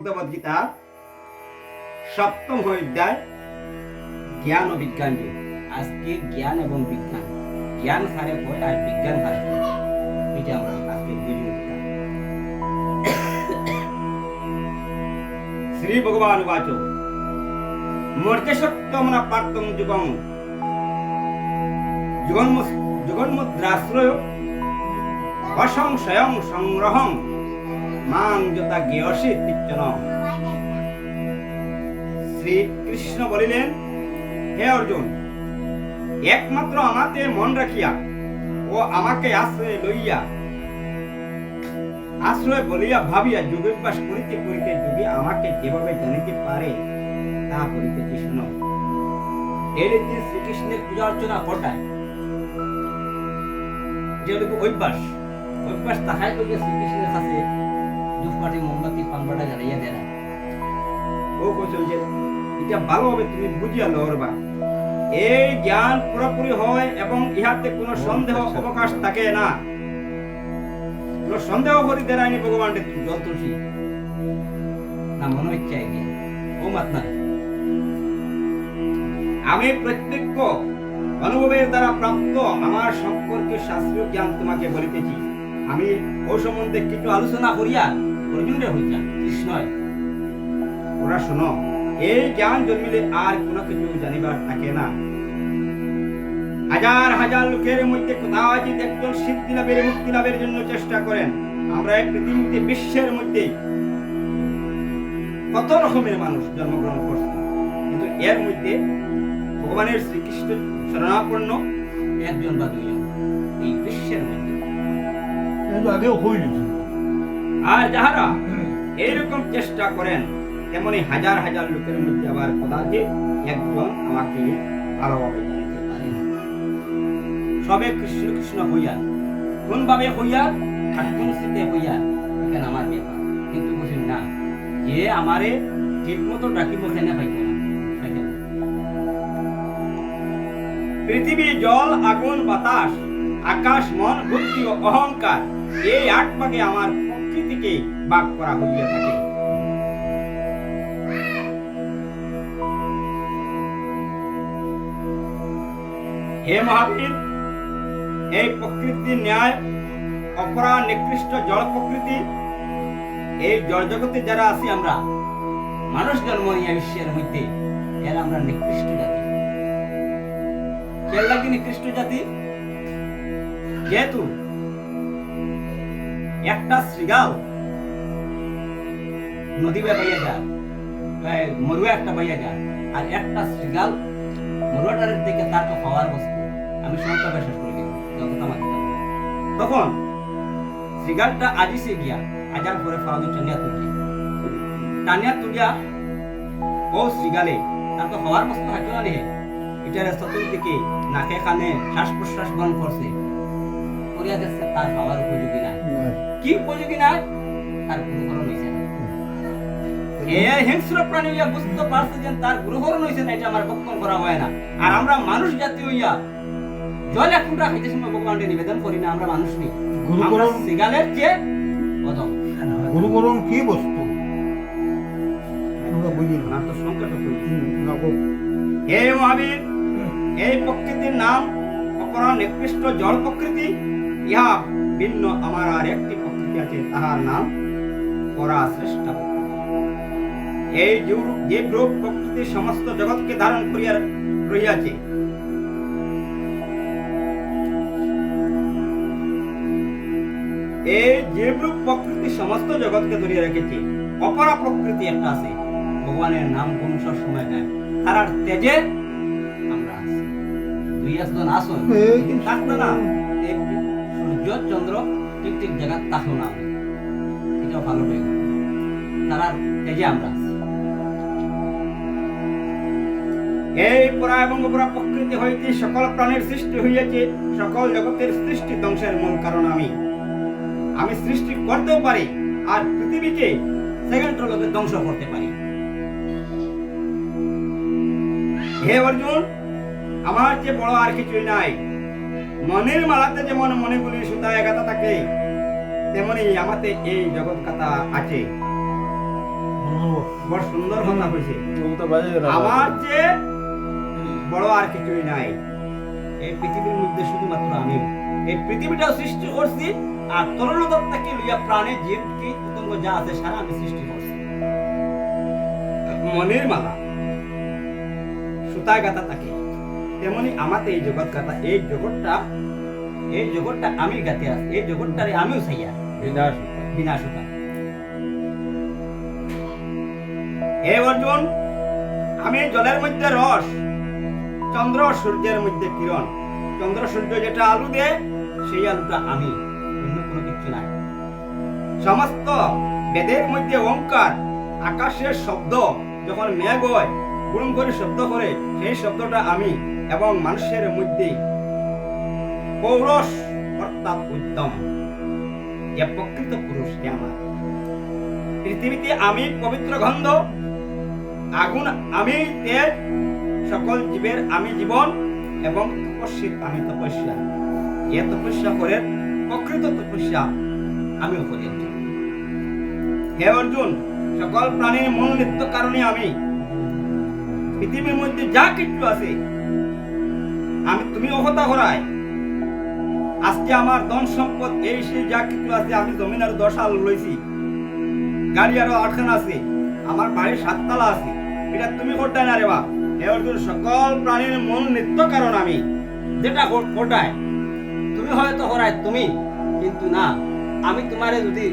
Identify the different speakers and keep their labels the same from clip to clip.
Speaker 1: ভগবদ্গীতা সপ্তম অধ্যায় জ্ঞান ও বিজ্ঞান যোগ। আজকে জ্ঞান এবং বিজ্ঞান, জ্ঞান হারে হয় আর বিজ্ঞান হারে হয়, এটা আমরা আজকে বুঝব। শ্রী ভগবান উবাচ মর্যাসত্যম না পার্থং যুগং যুগন্মুদ্রাশ্রয় অসংশয়ং সংগ্রহং মাং যথা জ্ঞেয়সি তিচ্ছন। শ্রীকৃষ্ণ বলিলেন, হে অর্জুন, একমাত্র আমাতে মন রাখিয়া ও আমাকে আশ্রয় বলিয়া ভাবিয়া যোগাভ্যাস করিতে করিতে যোগী আমাকে যেভাবে জানিতে পারে তা বলিতেছি শুনো। এর যে শ্রীকৃষ্ণের পূজা অর্চনা ঘটায়, যেটুকু অভ্যাস তাহাই করিয়া শ্রীকৃষ্ণের কাছে ধূপকাঠি মোমবাতি পানবাটা জ্বালাইয়া দেয়। ও কৌশল যে এটা ভালোভাবে তুমি বুঝিয়া লড়বা। এই জ্ঞান পুরোপুরি হয় এবং ইহাতে কোনো সন্দেহ অবকাশ থাকে না। কোনো সন্দেহ করি দেয়নি ভগবানকে তুমি জল তুলসী না মনে ইচ্ছায় গিয়ে ও মাত্রা আমি প্রত্যক্ষ অনুভবের দ্বারা প্রাপ্ত আমার সম্পর্কে শাস্ত্রীয় জ্ঞান তোমাকে বলিতেছি। আমি ও সম্বন্ধে কিছু আলোচনা করিয়া অর্জুনরে হইতাম কৃষ্ণয়, ওরা শোনো, এই জ্ঞান জন্মিলে আর কোনো কিছু জানিবার থাকে না। হাজার হাজার লোকের মধ্যে কোথাও যদি একজন সিদ্ধি লাভের মুক্তি লাভের জন্য চেষ্টা করেন, আমরা এই পৃথিবীতে বিশ্বের মধ্যে কত রকমের মানুষ জন্মগ্রহণ করছে, কিন্তু এর মধ্যে ভগবানের শ্রীকৃষ্ণ শরণাপন্ন একজন বা দুইজন এই বিশ্বের মধ্যে। আর যাহারা এইরকম চেষ্টা করেন, তেমনি হাজার হাজার লোকের মধ্যে আবার কদাচিৎ একজন আমাকে ভালোভাবে জানিতে পারেন। সবে কৃষ্ণ কৃষ্ণ হইয়া, কোন ভাবে হইয়া আর কোন স্থিতে হইয়া, এখানে আমার ব্যাপার। কিন্তু বলছেন না, যে আমারে ঠিক মতো ডাকিব সেনে পাইত না। পৃথিবী, জল, আগুন, বাতাস, আকাশ, মন, বুদ্ধি ও অহংকার, এই 8 ভাগে আমার প্রকৃতিকে ভাগ করা হইয়া থাকে। হে মহাবীর, এই প্রকৃতির ন্যায় অপরা নিকৃষ্ট জল প্রকৃতি, এই জল জগতে যারা আছি আমরা, মানুষ জন্ম নিয়ে বিশ্বের মধ্যে, এরা আমরা নিকৃষ্ট জাতি। কেন লাগি নিকৃষ্ট জাতি? যেহেতু একটা শ্রীগাল নদী বাইয়া যায়, মরুয়া একটা বাইয়া যায়, আর একটা শ্রীগাল মরুয়াটার দিকে তার তো খাওয়ার বস্তু। আমি সন্তা বিশ্বাস করি যতটা মাতি, তখন শ্রীগালটা আজিসে গিয়া আজার পরে খাওয়া টানিয়া তুলিয়া ও শ্রীগালে তার তো খাওয়ার বস্তু হাঁটো না নেহে, এটার চতুর্দিকে নাকে কানে শ্বাস প্রশ্বাস গ্রহণ করছে, করিয়া যাচ্ছে, তার খাওয়ার উপযোগী নাই। কি উপযোগী নাই? তার গুরুকরণ হয়েছে না। হিংস্র প্রাণী হইয়া বুঝতে পারছে যে তার গুরুকরণ হয়েছে না, এটা আমার বক্ষণ করা হয় না। আর আমরা মানুষ জাতি হইয়া জল এক ফুটা খাইতে সময় ভগবানকে নিবেদন করি না, আমরা মানুষ নেই। আমরা সিগালের চেয়ে অধম।
Speaker 2: গুরুকরণ কি বস্তু আমরা বুঝি না,
Speaker 1: তো সংকট হে মহাবীর, এই প্রকৃতির নাম অপরা নিকৃষ্ট জল প্রকৃতি। ইহা ভিন্ন আমার আর একটি প্রকৃতি আছে, তাহার নাম পরা শ্রেষ্ঠ প্রকৃতি। এই যে রূপ প্রকৃতি সমস্ত জগৎকে ধারণ করিয়া রহিয়াছে, এই যে রূপ প্রকৃতি সমস্ত জগৎকে ধরিয়া রেখেছে, অপরা প্রকৃতি একটা আছে, ভগবানের নাম কোন সব সময় গায়, তার তেজে আমরা আছি। দুই একজন আসুন থাকতো না, সূর্য চন্দ্র ঠিক ঠিক জায়গা থাকলো না, এটাও ভালো হয়ে গেল, তারা তেজে আমরা আছি। এই পরা এবং অপরা প্রকৃতি হইতে সকল প্রাণীর সৃষ্টি হইয়াছে, সকল জগতের সৃষ্টি ধ্বংসের মূল কারণ আমি সৃষ্টি করতেও পারি, আর পৃথিবীকে সেকেন্ডের লোকে ধ্বংস করতে পারি। হে অর্জুন, আমার যে বড় আর কিছুই নাই। মনের মালাতে যেমন মনেগুলির সুতায় গাঁথা থাকে, তেমনি আমাতে এই জগৎ গাঁথা আছে। বড় সুন্দর কথা কইছে
Speaker 2: ও তো বাজে গেল।
Speaker 1: আমার যে বড় আর কিছুই নাই এই পৃথিবীর মধ্যে শুধুমাত্র আমি এই পৃথিবীটা সৃষ্টি করছি আর তরলতাকে লইয়া প্রাণী জীব কীট পতঙ্গ যা আছে সারা আমি সৃষ্টি করছি মনের মালা সুতায় গাঁথা থাকে তেমনি আমাতে এই জগৎ গাঁথা এই জগৎটা আমি গাঁথে আছি এই জগৎটারে আমিও চাইয়া
Speaker 2: বিনাশ।
Speaker 1: বিনা সুতা হে অর্জুন আমি জলের মধ্যে রস চন্দ্র সূর্যের মধ্যে কিরণ চন্দ্র সূর্য যেটা আলু দেয় সেই আলুটা আমি অন্য কোনো কিছু নাই সমস্ত বেদের মধ্যে ওঙ্কার আকাশের শব্দ যখন মেঘ হয় গুণ করে শব্দ করে সেই শব্দটা আমি এবং মানুষের মধ্যে পৌরষ অর্থাৎ উদ্যম যে প্রকৃত পুরুষ সে আমার পৃথিবীতে আমি পবিত্র গন্ধ আগুন আমি তেজ সকল জীবের আমি জীবন এবং তপস্বীর আমি তপস্যা এ তপস্যা করে প্রকৃত তপস্যা আমি করি হে অর্জুন সকল প্রাণীর মূল নিত্য কারণে আমি পৃথিবীর মধ্যে যা কিছু আছে আমি তুমি অহতা করায় আজকে আমার ধন সম্পদ এই সেই যা কিছু আছে আমি জমিন আরো 10 আল লইছি গাড়ি আরো 8খানা আছে আমার বাড়ির 7 তলা আছে এটা তুমি করতে না রে বাপ হে অর্জুন সকল প্রাণীর মূল নিত্য কারণ আমি যেটা কোটায় তুমি হয়তো করায় তুমি কিন্তু না আমি তোমারে যদি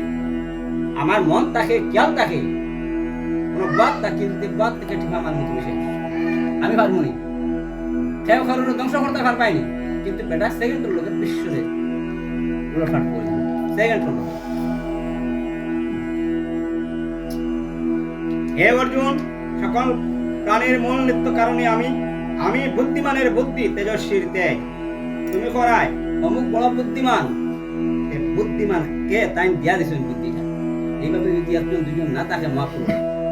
Speaker 1: আমার মন তাকে খেয়াল থাকে কোনো বাদ থাকে যদি বাদ থেকে ঠিক আমার মতো বসে আমি পারবো নি কেউ কারোর ধ্বংস করতে পার পাইনি কিন্তু বেটা সেকেন্ডের লোকের বিশ্বরে উলটপাট করে সেকেন্ড হলো হে অর্জুন সকল প্রাণীর মূল নিত্য কারণে আমি বুদ্ধিমানের বুদ্ধি তেজস্বীর তেজ তুমি করায় অমুক বড় বুদ্ধিমান বুদ্ধিমান কে তাই দিয়া দিছেন বুদ্ধিটা এইভাবে যদি একজন দুজন না তাকে মাফ করো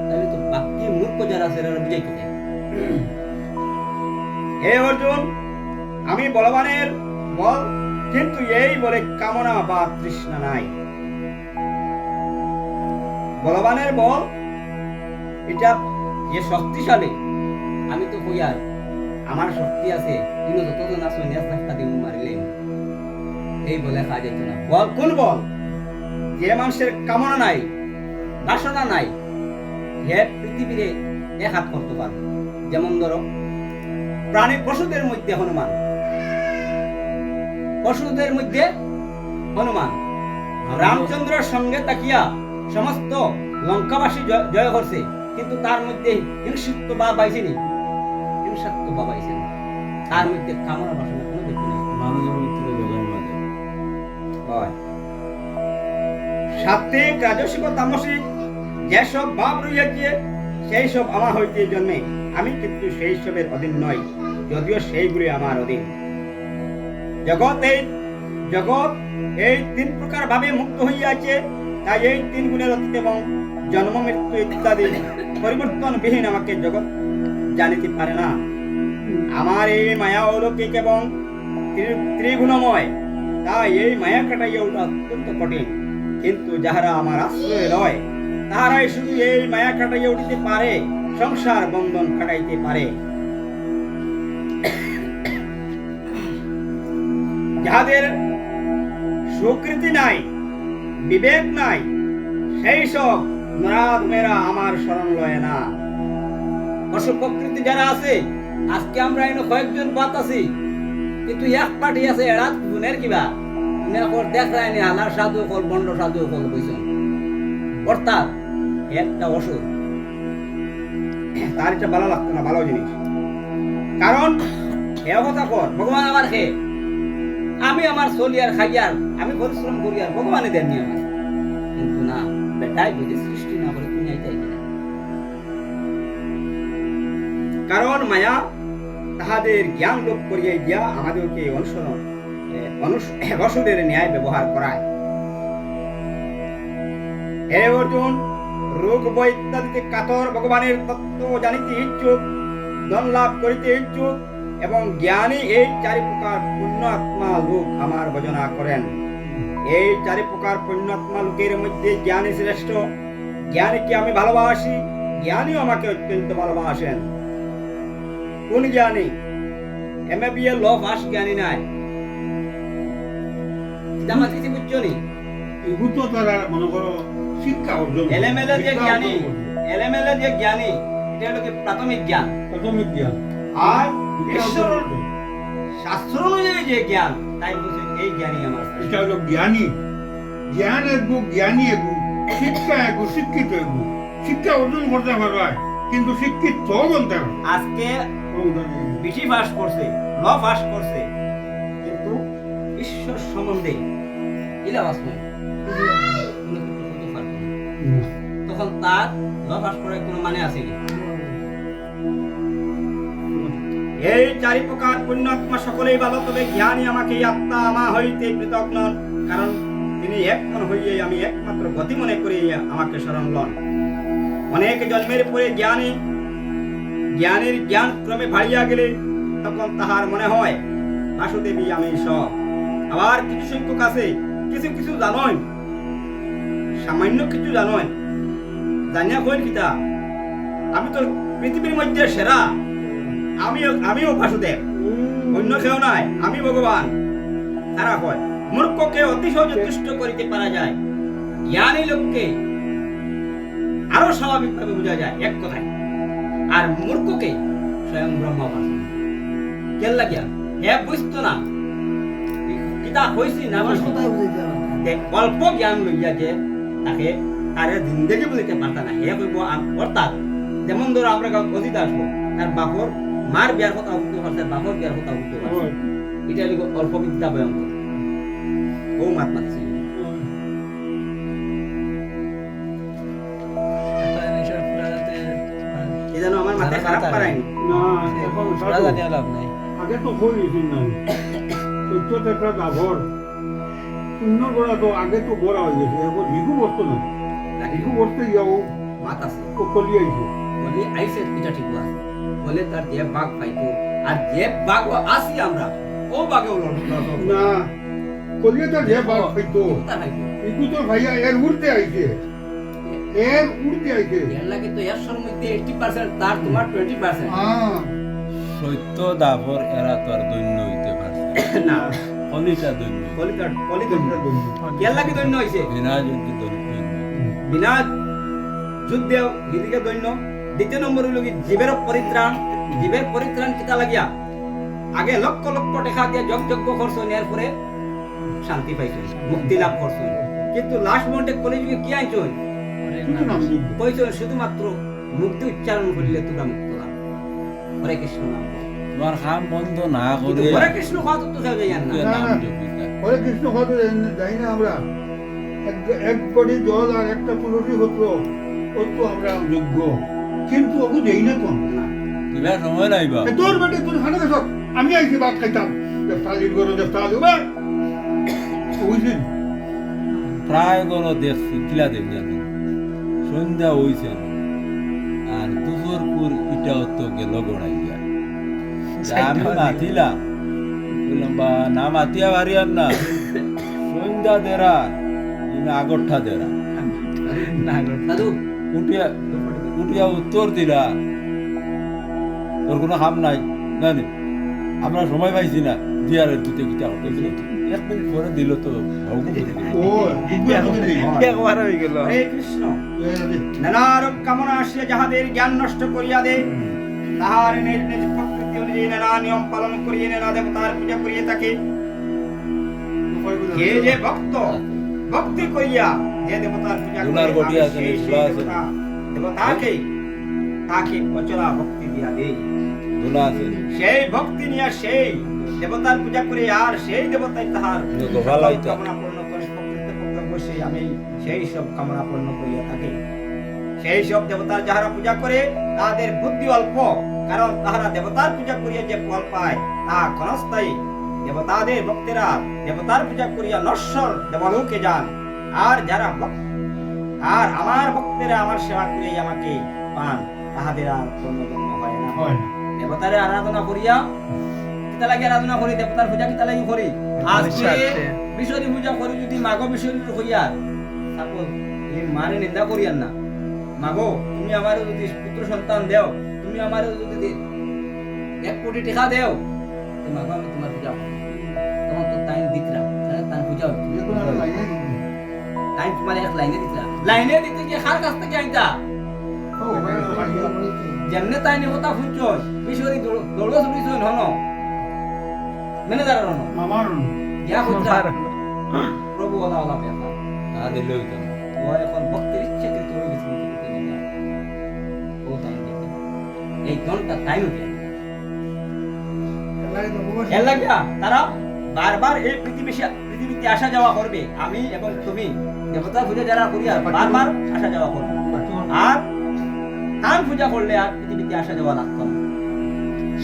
Speaker 1: তাহলে তো বাকি মূর্খ যারা আছে এরা বুঝাই কেটে হে অর্জুন আমি বলবানের বল কিন্তু এই বলে কামনা বা তৃষ্ণা নাই বলবানের বল এটা যে শক্তিশালী আমি তো কই আর আমার শক্তি আছে কিন্তু যতজন আসো নেস রাস্তা দিয়ে মারিলেন এই বলে কাজ হইতো না বল কোন বল যে মানুষের কামনা নাই বাসনা নাই হে পৃথিবীরে এক হাত করতে পারবে যেমন ধরো প্রাণী পশুদের মধ্যে হনুমান রামচন্দ্রের সঙ্গে তাকিয়া সমস্ত লঙ্কাবাসী জয় করছে কিন্তু তার মধ্যে হিংসিত্ব বা বাইছেনি তার মধ্যে কামনা বাসনা কোনো ব্যক্তি নেই
Speaker 2: মানুষের ভিতরে যোগান বাজে।
Speaker 1: হয় সাত্বিক রাজসিক ও তামসিক যেসব ভাব রইয়াছে সেই সব আমার হইতে জন্মে আমি কিন্তু সেই সবের অধীন নই যদিও সেইগুলি আমার অধীন জগৎ এই 3 প্রকার ভাবে মুক্ত হইয়াছে তাই এই 3 গুণের অতীত এবং জন্ম মৃত্যু ইত্যাদি পরিবর্তন বিহীন আমাকে জগৎ জানিতে পারে না আমার এই মায়া অলৌকিক এবং ত্রিগুণময় তাই এই মায়া কাটাইয়া ওঠা অত্যন্ত কঠিন কিন্তু যাহারা আমার আশ্রয় লয় তাহারাই শুধু এই মায়া কাটাইয়া উঠিতে পারে সংসার বন্ধন কাটাইতে পারে যাহাদের সুকৃতি নাই বিবেক নাই সেই সব নরাধমেরা আমার শরণ লয় না পশু প্রকৃতি যারা আছে আজকে আমরা এনে কয়েকজন বাত আছি কিন্তু এক পার্টি আছে এরা গুণের কিবা দেখ রায়নি হালার সাধু কল বন্ড সাধু কল বইছেন অর্থাৎ একটা ওষুধ তার এটা ভালো লাগতো না ভালো জিনিস কারণ এ কথা কর ভগবান আমার খে আমি আমার চলিয়ার খাইয়ার আমি পরিশ্রম করি আর ভগবানে দেননি আমার কিন্তু না বেটাই বুঝে সৃষ্টি না করে তুমি এইটাই কিনা কারণ মায়া তাহাদের জ্ঞান লোপ করিয়া দিয়া আমাদেরকে রসদের ন্যায় ব্যবহার করায় হে অর্জুন রোগ বই ইত্যাদিতে কাতর ভগবানের তত্ত্ব জানিতে ইচ্ছুক ধন লাভ করিতে ইচ্ছুক এবং জ্ঞানী এই 4 প্রকার পুণ্যাত্মা লোক আমার ভজনা করেন এই 4 প্রকার পুণ্যাত্মা লোকের মধ্যে জ্ঞানী শ্রেষ্ঠ জ্ঞানীকে আমি ভালোবাসি জ্ঞানীও আমাকে অত্যন্ত ভালোবাসেন। কোন জ্ঞানী? MA ল পাস জ্ঞানী নাই। জামা কিছু বুঝছো নি?
Speaker 3: এগুলো তো তারা মনে করো শিক্ষা অর্জন করে।
Speaker 1: এলেমেলে যে
Speaker 3: শিক্ষা
Speaker 1: জ্ঞানী,
Speaker 3: অর্জন করে।
Speaker 1: এলেমেলে যে জ্ঞানী, এটা হলো কি প্রাথমিক জ্ঞান।
Speaker 3: প্রাথমিক জ্ঞান।
Speaker 1: আর
Speaker 3: শিক্ষা
Speaker 1: ঈশ্বর
Speaker 3: অর্জন করে।
Speaker 1: শাস্ত্র অনুযায়ী যে জ্ঞান, তাই বলছে এই জ্ঞানী আমার শ্রেষ্ঠ।
Speaker 3: এটা হলো জ্ঞানী। জ্ঞান এগু, জ্ঞানী এগু, শিক্ষা এগু, শিক্ষিত এগু। শিক্ষা অর্জন করতে পারবে কিন্তু শিক্ষিত বলতে হবে।
Speaker 1: আজকে বেশি পাস করছে, ল পাস করছে, কিন্তু ঈশ্বর সম্বন্ধে ইলাবাস নয়, কোনো কিছু বলতে পারবে না। তখন তার ল পাস করার কোনো মানে আছে কি? এই চারি প্রকার পুণ্যাত্মা সকলেই ভালো, তবে জ্ঞানী আমাকে এই আত্মা আমা হইতে পৃথক নন, কারণ তিনি এক মন হইয়ে আমি একমাত্র গতি মনে করি আমাকে শরণ লন। অনেক জন্মের পরে জ্ঞানীর জ্ঞান ক্রমে বাড়িয়া গেলে তখন তাহার মনে হয় বাসুদেবী আমি সব। আবার কিছু সংখ্যক আছে কিছু কিছু জানয়, সামান্য কিছু জানয়, জানিয়া কইন কিতা আমি তো পৃথিবীর মধ্যে সেরা, আমিও বাসুদেব, অন্য কেউ নাই, আমি ভগবান। তারা কয় মূর্খকে অতি সহজে তুষ্ট করিতে পারা যায়, জ্ঞানী লোককে আরো স্বাভাবিকভাবে বোঝা যায় এক কথায়। আর মূর্খকে স্বয়ং ব্রহ্ম ভাষা কেন লাগিয়া হে বুঝতো না কিতা হইছি না অল্প জ্ঞান লইয়া যে তাকে তারে জিন্দগি বুঝতে পারত না, হে কইব অর্থাৎ যেমন ধরো আমরা অতীত আসবো, তার বাপর মার বিয়ার কথা উঠতে পারছে, বাপর বিয়ার কথা উঠতে পারছে, এটা হলো অল্প বিদ্যা ভয়ঙ্কর। ও মাত্মা ছিল এই যেন আমার মাথায় খারাপ পারায়নি।
Speaker 3: না, এখন আগে তো হয়েছিল না। চৈত্র একটা দাভর শূন্য গোড়া তো আগে তো গোড়া হয়ে গেছে, এখন ভিগু বসতো না। ভিগু বসতে গিয়াও
Speaker 1: মাত আছে
Speaker 3: ও কলি আইছে।
Speaker 1: বলি আইসে এটা ঠিক আছে, বলে তার যে বাঘ পাইতো আর যে বাঘ আসি আমরা ও বাঘে
Speaker 3: না, কলিয়ে তো যে বাঘ খাইতো
Speaker 1: পাইতো
Speaker 3: ভিগু তো ভাইয়া এর উঠতে আইছে, এর উঠতে আইছে।
Speaker 1: এর লাগে তো 100 মধ্যে 80% তার তোমার 20%।
Speaker 3: হ্যাঁ,
Speaker 2: সত্য দাভর এরা তো আর দৈন্য হইতে পারছে
Speaker 1: না
Speaker 2: কলিটা দৈন্য
Speaker 1: কলি দৈন্য এর লাগে দৈন্য হইছে,
Speaker 2: বিনা যদি দৈন্য
Speaker 1: বিনা যুদ্ধে হিদিকে দৈন্য। দ্বিতীয় নম্বর হলো কি জীবের পরিত্রাণ কিতা লাগিয়া আগে লক্ষ লক্ষ টাকা দিয়ে যজ্ঞ করছেন, এরপরে শান্তি পাইছেন, মুক্তি লাভ করছেন, কিন্তু লাস্ট মোমেন্টে কলিযুগে কি আইছেন
Speaker 3: শুধু নাম দিবি।
Speaker 1: কইছেন শুধুমাত্র মুক্তি উচ্চারণ করলে তোমরা মুক্ত লাভ। হরে কৃষ্ণ নাম বল।
Speaker 2: তোমার কাম বন্ধ না
Speaker 1: কিন্তু
Speaker 2: করে
Speaker 1: হরে কৃষ্ণ কথা তো কেউ জানেন না।
Speaker 2: নাম
Speaker 3: না।
Speaker 2: জপিতা
Speaker 3: হরে কৃষ্ণ কথা যাই না আমরা, এক বডি জল আর একটা তুলসী পত্র অত আমরা যোগ্য, কিন্তু ওকে দেই না কোন।
Speaker 2: দিবা সময় নাইবা
Speaker 3: তোর বেটে তুই হানা দেখ, আমি আইছি ভাত খাইতাম, দেবতালির গরু দেবতালি বা বুঝলেন।
Speaker 2: প্রায় কোনো দেখছি কিলা দেখ জানেন সন্ধ্যা হইছে না, আর দুপুরপুর ইটাও তো গেল গড়াইয়া আমি মাতিলাম, বললাম বা না মাতিয়া পারিয়ান না, সন্ধ্যা দেরা আগরটা দেরা
Speaker 1: দাদু
Speaker 2: উঠিয়া উঠিয়া উত্তর দিলা তোর কোনো কাম নাই জানি আমরা সময় পাইছি না দিয়ারের দুটো গীতা করতে দিল, 1 মিনিট পরে দিল তো ভগবান
Speaker 3: ও দুপুর এখন দেই
Speaker 4: একবার হয়ে গেল।
Speaker 1: হরে কৃষ্ণ। নানারূপ কামনা আসিয়া যাহাদের জ্ঞান নষ্ট করিয়া দে, তাহার নিজ নিজ প্রকৃতি অনুযায়ী নানা নিয়ম পালন করিয়ে নানা দেবতার পূজা করিয়ে থাকে। যে ভক্তি করিয়া যে দেবতার পূজা
Speaker 2: দুলার
Speaker 1: করে,
Speaker 2: গটি
Speaker 1: আমি
Speaker 2: আছে,
Speaker 1: সেই
Speaker 2: দুলা আছে।
Speaker 1: তাকে অচলা ভক্তি দিয়া দেই।
Speaker 2: দোলা আছে
Speaker 1: সেই ভক্তি নিয়ে সেই দেবতার পূজা করে, আর সেই দেবতাই তাহার
Speaker 2: গোপাল আইতা।
Speaker 1: কামনা পূর্ণ করে। প্রকৃতপক্ষে অবশ্যই আমি সেই সব কামনা পূর্ণ করিয়া থাকি। সেই সব দেবতার যাহারা পূজা করে তাদের বুদ্ধি অল্প, কারণ তাহারা দেবতার পূজা করিয়া যে ফল পায় তা ক্ষণস্থায়ী। দেবতাদের ভক্তেরা দেবতার পূজা করিয়া নশ্বর দেবলোকে যান, আর যারা আর আমার ভক্তেরা আমার সেবা করিয়া আমাকে পান, তাহাদের আর কোনো জন্ম হয় না।
Speaker 3: হয় না।
Speaker 1: দেবতারে আরাধনা করিয়া কিতা লাগে আরাধনা করি, দেবতার পূজা কিতা লাগি করি। আজকে বিশ্বরী পূজা করি যদি মাঘ বিশ্বরী হইয়া সাপোজ এই মারে নিন্দা করিয়ান না, মাগো তুমি আমার যদি পুত্র সন্তান দেও, তুমি আমার যদি 1 কোটি টাকা দেও, তো মাগো আমি তোমার পূজা করব। তখন তো টাইম দিতরা, তাই পূজা হতো।
Speaker 3: যে কোনো একটা লাইনে দিবি।
Speaker 1: টাইম তোমার এক লাইনে দিতরা, লাইনে দিতে গিয়ে কার কাছ থেকে আইতা?
Speaker 3: ও ভাই
Speaker 1: যেমনে তাই নি কথা শুনছস, বিশ্বরি দৌড়ো শুনিছ হন ম্যানেজার হন
Speaker 3: মামার
Speaker 1: ইয়া কইতা প্রভু ওলা ওলা পেতা
Speaker 2: না দিলে হইতো না।
Speaker 1: ও এখন ভক্তির ইচ্ছা করে চলে গেছে ও টাইম দিতে এই ঘন্টা টাইম দিয়ে এর লাগিয়া তারা বারবার এই পৃথিবীতে আসা যাওয়া করবে। আমি এবং তুমি দেবতা পূজা যারা করিয়া বারবার আসা যাওয়া করবে। আর কান পূজা করলে আর পৃথিবীতে আসা যাওয়া লাগতো না।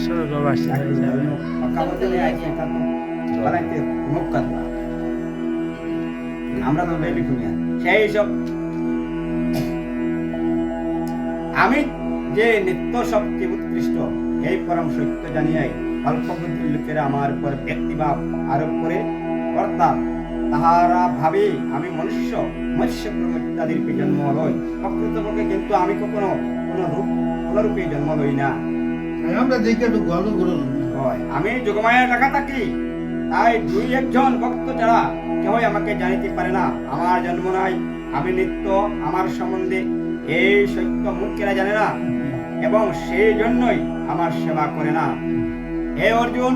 Speaker 4: স্বর্গবাসী হয়ে যাবে।
Speaker 1: আমরা তো সেই সব আমি যে নিত্য সবচেয়ে উৎকৃষ্ট এই পরম সত্য জানিয়াই অল্প বুদ্ধির লোকেরা আমার উপর ব্যক্তিভাব আরোপ করে অর্থাৎ তাহারা ভাবে আমি মনুষ্য মৎস্য ইত্যাদির জন্ম লই। প্রকৃতপক্ষে কিন্তু আমি কখনো কোন রূপে জন্ম লই না।
Speaker 3: আমরা দেখে একটু গল্প করুন।
Speaker 1: হয় আমি যোগমায়া লেখা থাকি, তাই 2-1 ভক্ত ছাড়া কেউই আমাকে জানিতে পারে না। আমার জন্ম নাই, আমি নিত্য, আমার সম্বন্ধে এই সত্য মূর্খেরা জানে না এবং সেই জন্যই আমার সেবা করে না। হে অর্জুন,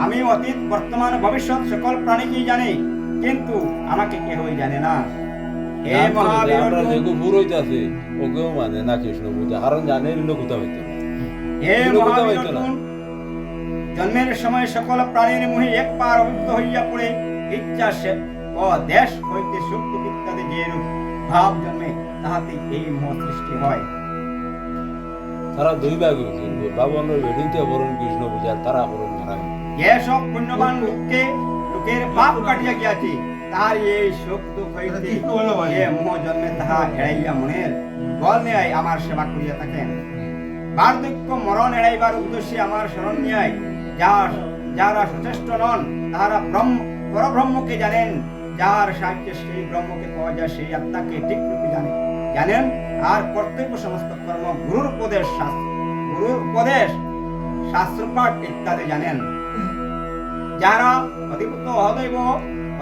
Speaker 1: আমি অতীত বর্তমান ভবিষ্যৎ সকল প্রাণীকেই জানি, কিন্তু আমাকে কেউই জানে না। হে মহাবীর
Speaker 2: আমরা
Speaker 1: অর্জুন,
Speaker 2: যেগু পুরোহিত আছে ওকেও মানে না কৃষ্ণ পূজা, কারণ জানে লোক কোথাও হইতো না।
Speaker 1: হে
Speaker 2: লোক কোথাও
Speaker 1: মহাবীর
Speaker 2: হইতো না।
Speaker 1: অর্জুন, জন্মের সময় সকল প্রাণীর মোহে এক পার অভিভূত হইয়া পড়ে ইচ্ছা সে ও দেশ হইতে সুখ দুঃখ ইত্যাদি যে রূপ ভাব জন্মে, তাহাতে এই মোহ সৃষ্টি হয়।
Speaker 2: তারা 2 ভাগ হয়েছে, বাবনের বেডিতে বরণ কৃষ্ণ পূজার, তারা বরণ মারা হয়েছে।
Speaker 1: যেসব পুণ্যবান লোকের পাপ কাটিয়া গিয়াছে, তাহার এই সুখ দুঃখ হইতে যে মোহ জন্মে তাহা এড়াইয়া মনের বল নেয় আমার সেবা করিয়া থাকেন। বার্ধক্য মরণ এড়াইবার উদ্দেশ্যে আমার শরণ নিয়ায় যারা সচেষ্ট নন, তাহারা পরব্রহ্মকে জানেন। যার সাহায্যে সেই ব্রহ্মকে পাওয়া যায়, সেই আত্মাকে ঠিক রূপে জানেন। আর কর্তব্য সমস্ত কর্ম গুরুর উপদেশ শাস্ত্রপাঠ ইত্যাদি জানেন। যারা অধিভূত অদৈব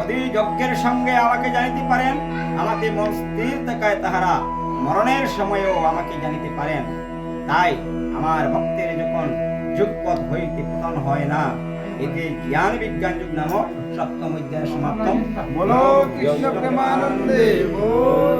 Speaker 1: অধিযজ্ঞের সঙ্গে আমাকে জানিতে পারেন, আমাকে মন স্থির থাকায় তাহারা মরণের সময়ও আমাকে জানিতে পারেন। তাই আমার ভক্তের যখন যুগপথ হইতে পতন হয় না, এতে জ্ঞান বিজ্ঞান যুগ নামক সপ্তম অধ্যায় সমাপ্ত।
Speaker 3: বলো কৃষ্ণ প্রেমানন্দে বল।